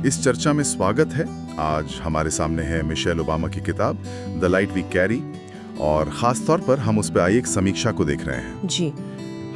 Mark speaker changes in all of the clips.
Speaker 1: इस चर्चा में स्वागत है। आज हमारे सामने है मिशेल ओबामा की किताब द लाइट वी कैरी, और खास तौर पर हम उस पर आई एक समीक्षा को देख रहे हैं।
Speaker 2: जी।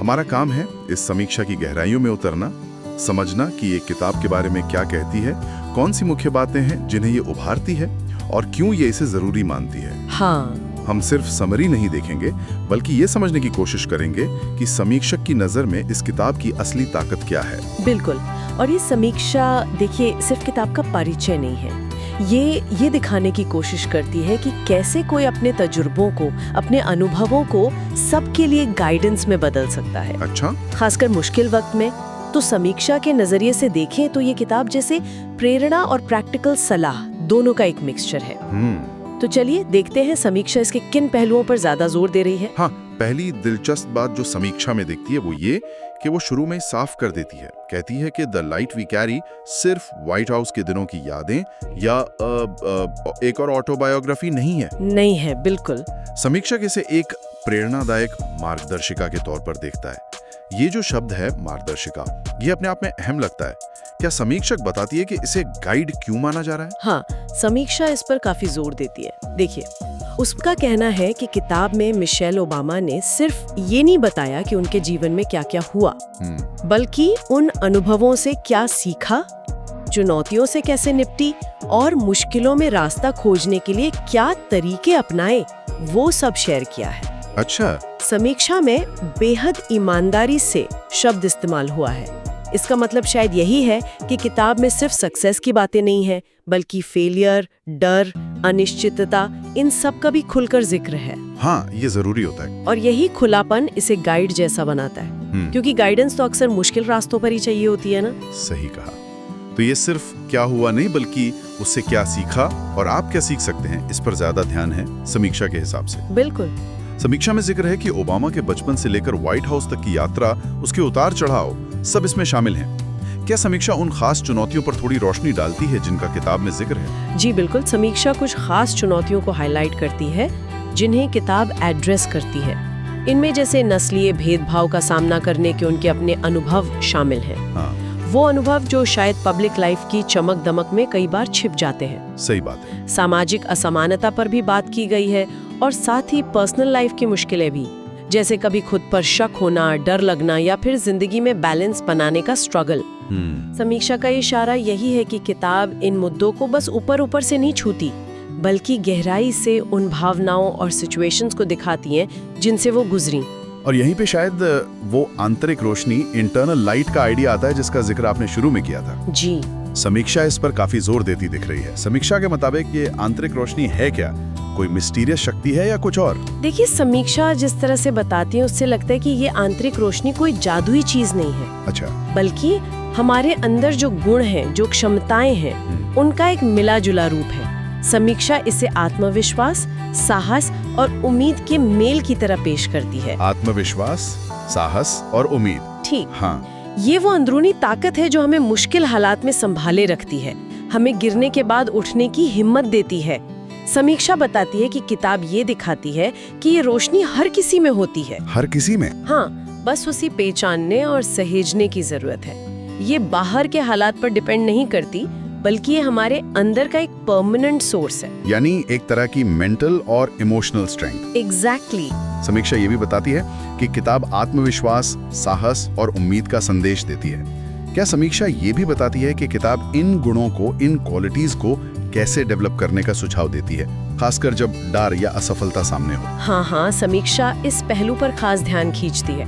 Speaker 1: हमारा काम है इस समीक्षा की गहराइयों में उतरना, समझना कि ये किताब के बारे में क्या कहती है, कौन सी मुख्य बातें हैं जिन्हें ये उभारती है और क्यों ये इसे जरूरी मानती है।
Speaker 2: हाँ,
Speaker 1: हम सिर्फ समरी नहीं देखेंगे, बल्कि ये समझने की कोशिश करेंगे कि समीक्षक की नजर में इस किताब की असली ताकत क्या है।
Speaker 2: बिल्कुल। और ये समीक्षा देखिए सिर्फ किताब का परिचय नहीं है, ये दिखाने की कोशिश करती है कि कैसे कोई अपने तजुर्बों को, अपने अनुभवों को सबके लिए गाइडेंस में बदल सकता है।
Speaker 1: अच्छा।
Speaker 2: खासकर मुश्किल वक्त में। तो समीक्षा के नजरिए से देखें तो ये किताब जैसे प्रेरणा और प्रैक्टिकल सलाह दोनों का एक मिक्सचर है। तो चलिए देखते हैं समीक्षा इसके किन पहलुओं पर ज्यादा जोर दे रही है।
Speaker 1: हाँ, पहली दिलचस्प बात जो समीक्षा में दिखती है वो ये कि वो शुरू में साफ कर देती है। कहती है कि द लाइट वी कैरी सिर्फ व्हाइट हाउस के दिनों की यादें या एक और ऑटोबायोग्राफी नहीं है।
Speaker 2: नहीं है, बिल्कुल।
Speaker 1: समीक्षक इसे एक प्रेरणादायक मार्गदर्शिका के तौर पर देखता है। ये जो शब्द है मार्गदर्शिका, ये अपने आप में अहम लगता है। क्या समीक्षक बताती है कि इसे गाइड क्यों माना जा रहा है?
Speaker 2: हाँ, समीक्षा इस पर काफी जोर देती है। देखिए, उसका कहना है कि किताब में मिशेल ओबामा ने सिर्फ ये नहीं बताया कि उनके जीवन में क्या क्या हुआ, बल्कि उन अनुभवों से क्या सीखा, चुनौतियों से कैसे निपटी और मुश्किलों में रास्ता खोजने के लिए क्या तरीके अपनाए, वो सब शेयर किया है।
Speaker 1: अच्छा।
Speaker 2: समीक्षा में बेहद ईमानदारी से शब्द इस्तेमाल हुआ है। इसका मतलब शायद यही है कि किताब में सिर्फ सक्सेस की बातें नहीं है, बल्कि फेलियर, डर, अनिश्चितता, इन सब का भी खुलकर जिक्र है।
Speaker 1: हाँ, ये जरूरी होता है।
Speaker 2: और यही खुलापन इसे गाइड जैसा बनाता है, क्योंकि गाइडेंस तो अक्सर मुश्किल रास्तों पर ही चाहिए होती है ना।
Speaker 1: सही कहा। तो ये सिर्फ क्या हुआ नहीं, बल्कि उससे क्या सीखा और आप क्या सीख सकते हैं, इस पर ज्यादा ध्यान है समीक्षा के हिसाब से।
Speaker 2: बिल्कुल।
Speaker 1: समीक्षा में जिक्र है कि ओबामा के बचपन से लेकर व्हाइट हाउस तक की यात्रा, उसके उतार चढ़ाव सब इसमें शामिल हैं। क्या समीक्षा उन खास चुनौतियों पर थोड़ी रोशनी डालती है जिनका किताब में जिक्र है? जी
Speaker 2: बिल्कुल। समीक्षा कुछ खास चुनौतियों को हाईलाइट करती है जिन्हें किताब एड्रेस करती है। इनमें जैसे नस्लीय भेदभाव का सामना करने के उनके अपने अनुभव शामिल हैं।
Speaker 1: हाँ।
Speaker 2: वो अनुभव जो शायद पब्लिक लाइफ की चमक दमक में कई बार छिप जाते हैं।
Speaker 1: सही बात है।
Speaker 2: सामाजिक असमानता पर भी बात की गई है, और साथ ही पर्सनल लाइफ की मुश्किलें भी, जैसे कभी खुद पर शक होना, डर लगना या फिर जिंदगी में बैलेंस बनाने का स्ट्रगल। समीक्षा का इशारा यही है कि किताब इन मुद्दों को बस ऊपर ऊपर से नहीं छूती, बल्कि गहराई से उन भावनाओं और सिचुएशंस को दिखाती है जिनसे वो गुजरी।
Speaker 1: और यहीं पे शायद वो आंतरिक रोशनी, इंटरनल लाइट का आइडिया आता है जिसका जिक्र आपने शुरू में किया था।
Speaker 2: जी।
Speaker 1: समीक्षा इस पर काफी जोर देती दिख रही है। समीक्षा के मुताबिक ये आंतरिक रोशनी है क्या? कोई मिस्टीरियस शक्ति है या कुछ और?
Speaker 2: देखिए, समीक्षा जिस तरह से बताती है उससे लगता है कि ये आंतरिक रोशनी कोई जादुई चीज नहीं है।
Speaker 1: अच्छा।
Speaker 2: बल्कि हमारे अंदर जो गुण हैं, जो क्षमताएं हैं, उनका एक मिला जुला रूप है। समीक्षा इसे आत्मविश्वास, साहस और उम्मीद के मेल की तरह पेश करती है।
Speaker 1: आत्मविश्वास, साहस और उम्मीद।
Speaker 2: ठीक।
Speaker 1: हाँ।
Speaker 2: ये वो अंदरूनी ताकत है जो हमें मुश्किल हालात में संभाले रखती है, हमें गिरने के बाद उठने की हिम्मत देती है। समीक्षा बताती है कि किताब ये दिखाती है कि ये रोशनी हर किसी में होती है।
Speaker 1: हर किसी में?
Speaker 2: हाँ, बस उसी पहचानने और सहेजने की जरूरत है। ये बाहर के हालात पर डिपेंड नहीं करती, बल्कि ये हमारे अंदर का एक परमानेंट सोर्स है।
Speaker 1: यानी एक तरह की मेंटल और इमोशनल स्ट्रेंथ।
Speaker 2: एग्जैक्टली।
Speaker 1: समीक्षा ये भी बताती है कि किताब आत्मविश्वास, साहस और उम्मीद का संदेश देती है। क्या समीक्षा ये भी बताती है कि किताब इन गुणों को, इन क्वालिटीज को कैसे डेवलप करने का सुझाव देती है, खासकर जब डर या असफलता सामने हो?
Speaker 2: हाँ, समीक्षा इस पहलू पर खास ध्यान खींचती है।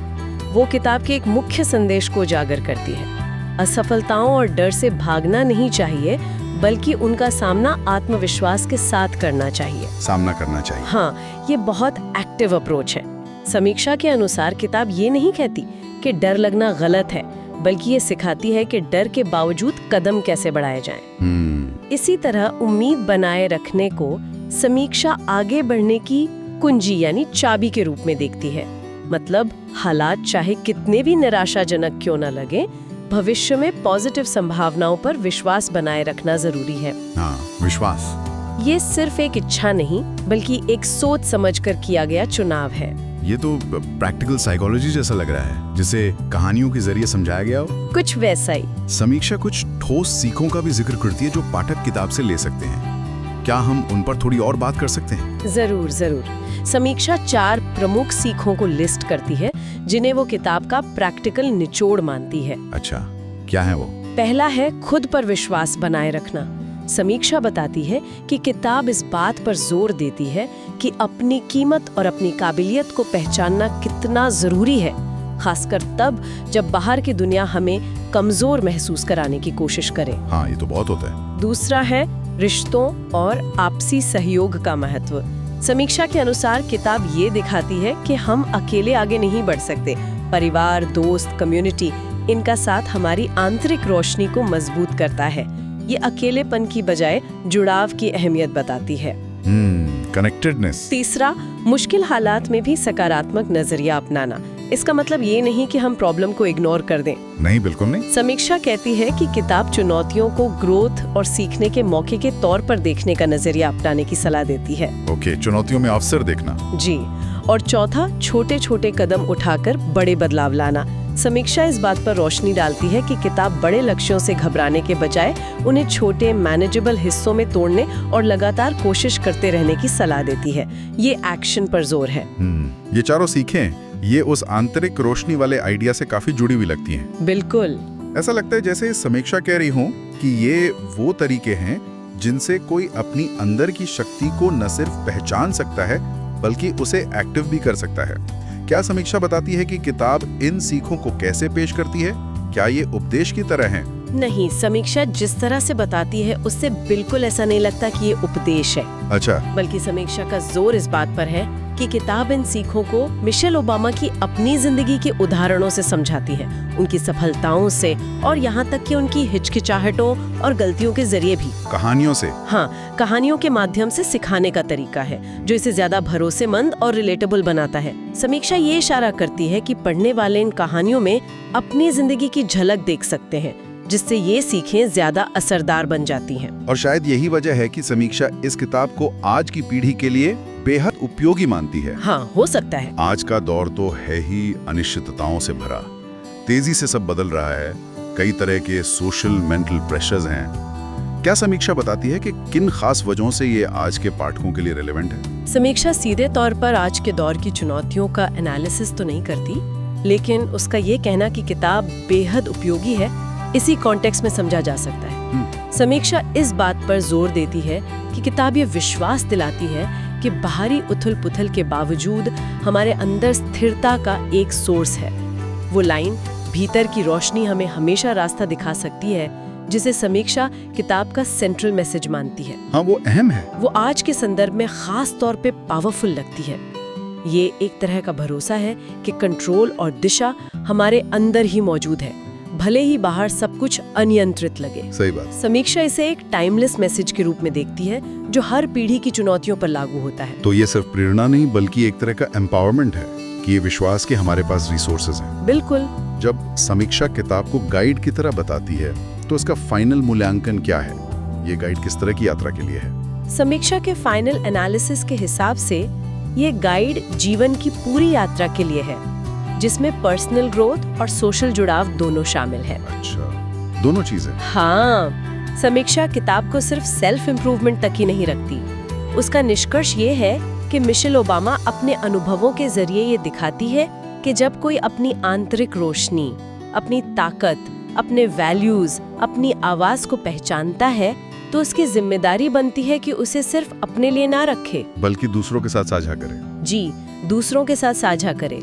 Speaker 2: वो किताब के एक मुख्य संदेश को उजागर करती है। असफलताओं और डर से भागना नहीं चाहिए, बल्कि उनका सामना आत्मविश्वास के साथ करना चाहिए।
Speaker 1: सामना करना चाहिए।
Speaker 2: हाँ, ये बहुत एक्टिव अप्रोच है। समीक्षा के अनुसार किताब ये नहीं कहती कि डर लगना गलत है, बल्कि ये सिखाती है कि डर के बावजूद कदम कैसे बढ़ाए जाएं। इसी तरह उम्मीद बनाए रखने को समीक्षा आगे बढ़ने की कुंजी यानी चाबी के रूप में देखती है। मतलब हालात चाहे कितने भी निराशाजनक क्यों न लगे, भविष्य में पॉजिटिव संभावनाओं पर विश्वास बनाए रखना जरूरी है।
Speaker 1: हाँ, विश्वास।
Speaker 2: ये सिर्फ एक इच्छा नहीं, बल्कि एक सोच समझकर किया गया चुनाव है।
Speaker 1: ये तो प्रैक्टिकल साइकोलॉजी जैसा लग रहा है, जिसे कहानियों के जरिए समझाया गया हो।
Speaker 2: कुछ वैसा ही।
Speaker 1: समीक्षा कुछ ठोस सीखों का भी जिक्र करती है जो पाठक किताब से ले सकते हैं। क्या हम उन पर थोड़ी और बात कर सकते हैं?
Speaker 2: जरूर जरूर। समीक्षा 4 प्रमुख सीखों को लिस्ट करती है जिन्हें वो किताब का प्रैक्टिकल निचोड़ मानती है।
Speaker 1: अच्छा, क्या है वो?
Speaker 2: पहला है खुद पर विश्वास बनाए रखना। समीक्षा बताती है कि किताब इस बात पर जोर देती है कि अपनी कीमत और अपनी काबिलियत को पहचानना कितना जरूरी है, खासकर तब जब बाहर की दुनिया हमें कमजोर महसूस कराने की कोशिश करे।
Speaker 1: हाँ, ये तो बहुत होता है।
Speaker 2: दूसरा है रिश्तों और आपसी सहयोग का महत्व। समीक्षा के अनुसार किताब ये दिखाती है कि हम अकेले आगे नहीं बढ़ सकते। परिवार, दोस्त, कम्युनिटी, इनका साथ हमारी आंतरिक रोशनी को मजबूत करता है। ये अकेलेपन की बजाय जुड़ाव की अहमियत बताती है।
Speaker 1: कनेक्टेडनेस।
Speaker 2: तीसरा, मुश्किल हालात में भी सकारात्मक नजरिया अपनाना। इसका मतलब ये नहीं कि हम प्रॉब्लम को इग्नोर कर दें।
Speaker 1: नहीं, बिल्कुल नहीं।
Speaker 2: समीक्षा कहती है कि किताब चुनौतियों को ग्रोथ और सीखने के मौके के तौर पर देखने का नजरिया अपनाने की सलाह देती है।
Speaker 1: ओके, चुनौतियों में अवसर देखना।
Speaker 2: जी। और चौथा, छोटे छोटे कदम उठाकर बड़े बदलाव लाना। समीक्षा इस बात पर रोशनी डालती है कि किताब बड़े लक्ष्यों से घबराने के बजाय उन्हें छोटे मैनेजेबल हिस्सों में तोड़ने और लगातार कोशिश करते रहने की सलाह देती है। ये एक्शन पर जोर है।
Speaker 1: ये चारों सीखें ये उस आंतरिक रोशनी वाले आइडिया से काफी जुड़ी हुई लगती हैं।
Speaker 2: बिल्कुल।
Speaker 1: ऐसा लगता है जैसे समीक्षा कह रही हूँ कि ये वो तरीके हैं जिनसे कोई अपनी अंदर की शक्ति को न सिर्फ पहचान सकता है बल्कि उसे एक्टिव भी कर सकता है। क्या समीक्षा बताती है कि किताब इन सीखों को कैसे पेश करती है? क्या ये उपदेश की तरह है?
Speaker 2: नहीं, समीक्षा जिस तरह से बताती है उससे बिल्कुल ऐसा नहीं लगता कि ये उपदेश है।
Speaker 1: अच्छा।
Speaker 2: बल्कि समीक्षा का जोर इस बात पर है कि किताब इन सीखों को मिशेल ओबामा की अपनी जिंदगी के उदाहरणों से समझाती है, उनकी सफलताओं से और यहाँ तक कि उनकी हिचकिचाहटों और गलतियों के जरिए भी।
Speaker 1: कहानियों से?
Speaker 2: हाँ, कहानियों के माध्यम से सिखाने का तरीका है जो इसे ज्यादा भरोसेमंद और रिलेटेबल बनाता है। समीक्षा ये इशारा करती है कि पढ़ने वाले इन कहानियों में अपनी जिंदगी की झलक देख सकते हैं, जिससे ये सीखें ज्यादा असरदार बन जाती हैं।
Speaker 1: और शायद यही वजह है कि समीक्षा इस किताब को आज की पीढ़ी के लिए बेहद उपयोगी मानती है।
Speaker 2: हाँ, हो सकता है।
Speaker 1: आज का दौर तो है ही अनिश्चितताओं से भरा। तेजी से सब बदल रहा है, कई तरह के सोशल मेंटल प्रेशर्स हैं। क्या समीक्षा बताती है कि किन खास वजहों से ये आज के पाठकों के लिए रिलेवेंट है?
Speaker 2: समीक्षा सीधे तौर पर आज के दौर की चुनौतियों का एनालिसिस तो नहीं करती, लेकिन उसका ये कहना कि किताब बेहद उपयोगी है इसी कॉन्टेक्स्ट में समझा जा सकता है। समीक्षा इस बात पर जोर देती है कि किताब ये विश्वास दिलाती है कि बाहरी उथल-पुथल के बावजूद हमारे अंदर स्थिरता का एक सोर्स है। वो लाइन, भीतर की रोशनी हमें हमेशा रास्ता दिखा सकती है, जिसे समीक्षा किताब का सेंट्रल मैसेज मानती है।
Speaker 1: हाँ, वो अहम है।
Speaker 2: वो आज के संदर्भ में खास तौर पे पावरफुल लगती है। ये एक तरह का भरोसा है कि कंट्रोल और दिशा हमारे अंदर ही मौजूद है, भले ही बाहर सब कुछ अनियंत्रित लगे।
Speaker 1: सही बात।
Speaker 2: समीक्षा इसे एक टाइमलेस मैसेज के रूप में देखती है जो हर पीढ़ी की चुनौतियों पर लागू होता है।
Speaker 1: तो ये सिर्फ प्रेरणा नहीं बल्कि एक तरह का एम्पावरमेंट है कि ये विश्वास कि हमारे पास रिसोर्सेज हैं।
Speaker 2: बिल्कुल।
Speaker 1: जब समीक्षा किताब को गाइड की तरह बताती है तो इसका फाइनल मूल्यांकन क्या है? ये गाइड किस तरह की यात्रा के लिए है?
Speaker 2: समीक्षा के फाइनल एनालिसिस के हिसाब से ये गाइड जीवन की पूरी यात्रा के लिए है, जिसमें पर्सनल ग्रोथ और सोशल जुड़ाव दोनों शामिल है।
Speaker 1: अच्छा, दोनों चीजें।
Speaker 2: हाँ, समीक्षा किताब को सिर्फ सेल्फ इम्प्रूवमेंट तक ही नहीं रखती। उसका निष्कर्ष ये है कि मिशेल ओबामा अपने अनुभवों के जरिए ये दिखाती है कि जब कोई अपनी आंतरिक रोशनी, अपनी ताकत, अपने वैल्यूज, अपनी आवाज को पहचानता है तो उसकी जिम्मेदारी बनती है कि उसे सिर्फ अपने लिए ना रखे
Speaker 1: बल्कि दूसरों के साथ साझा करे।
Speaker 2: जी, दूसरों के साथ साझा करे।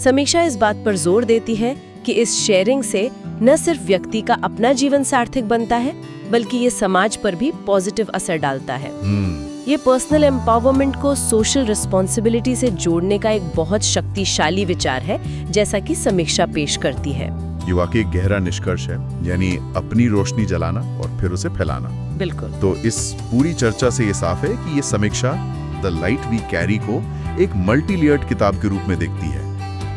Speaker 2: समीक्षा इस बात पर जोर देती है कि इस शेयरिंग से न सिर्फ व्यक्ति का अपना जीवन सार्थक बनता है बल्कि ये समाज पर भी पॉजिटिव असर डालता है। ये पर्सनल एम्पावरमेंट को सोशल रिस्पॉन्सिबिलिटी से जोड़ने का एक बहुत शक्तिशाली विचार है, जैसा कि समीक्षा पेश करती है।
Speaker 1: ये वाकई एक गहरा निष्कर्ष है, यानी अपनी रोशनी जलाना और फिर उसे फैलाना।
Speaker 2: बिल्कुल।
Speaker 1: तो इस पूरी चर्चा से ये साफ है कि ये समीक्षा द लाइट वी कैरी को एक मल्टी लेयर्ड किताब के रूप में देखती है।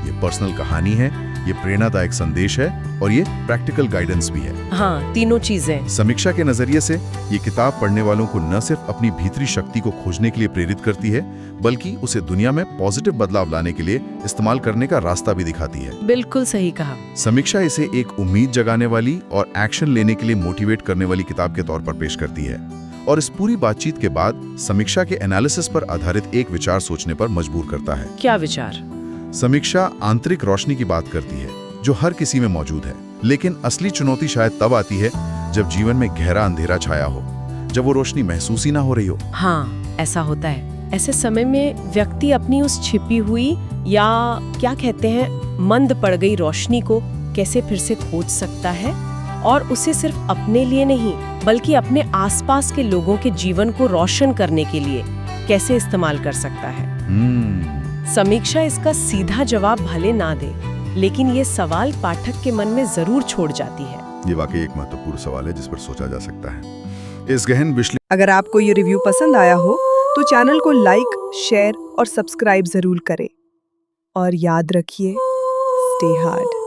Speaker 1: ये पर्सनल कहानी है ये प्रेरणादायक संदेश है और ये प्रैक्टिकल गाइडेंस भी है।
Speaker 2: हाँ, तीनों चीजें।
Speaker 1: समीक्षा के नजरिए से ये किताब पढ़ने वालों को न सिर्फ अपनी भीतरी शक्ति को खोजने के लिए प्रेरित करती है, बल्कि उसे दुनिया में पॉजिटिव बदलाव लाने के लिए इस्तेमाल करने का रास्ता भी दिखाती है।
Speaker 2: बिल्कुल सही कहा।
Speaker 1: समीक्षा इसे एक उम्मीद जगाने वाली और एक्शन लेने के लिए मोटिवेट करने वाली किताब के तौर पर पेश करती है। और इस पूरी बातचीत के बाद समीक्षा के एनालिसिस पर आधारित एक विचार सोचने पर मजबूर करता है।
Speaker 2: क्या विचार?
Speaker 1: समीक्षा आंतरिक रोशनी की बात करती है जो हर किसी में मौजूद है, लेकिन असली चुनौती शायद तब आती है जब जीवन में गहरा अंधेरा छाया हो, जब वो रोशनी महसूस ही ना हो रही हो।
Speaker 2: हाँ, ऐसा होता है। ऐसे समय में व्यक्ति अपनी उस छिपी हुई या क्या कहते हैं मंद पड़ गई रोशनी को कैसे फिर से खोज सकता है और उसे सिर्फ अपने लिए नहीं बल्कि अपने आसपास के लोगों के जीवन को रोशन करने के लिए कैसे इस्तेमाल कर सकता है। समीक्षा इसका सीधा जवाब भले ना दे, लेकिन ये सवाल पाठक के मन में जरूर छोड़ जाती है।
Speaker 1: ये वाकई एक महत्वपूर्ण सवाल है जिस पर सोचा जा सकता है। इस गहन विश्लेषण
Speaker 3: अगर आपको ये रिव्यू पसंद आया हो तो चैनल को लाइक, शेयर और सब्सक्राइब जरूर करें। और याद रखिए, स्टे हार्ड।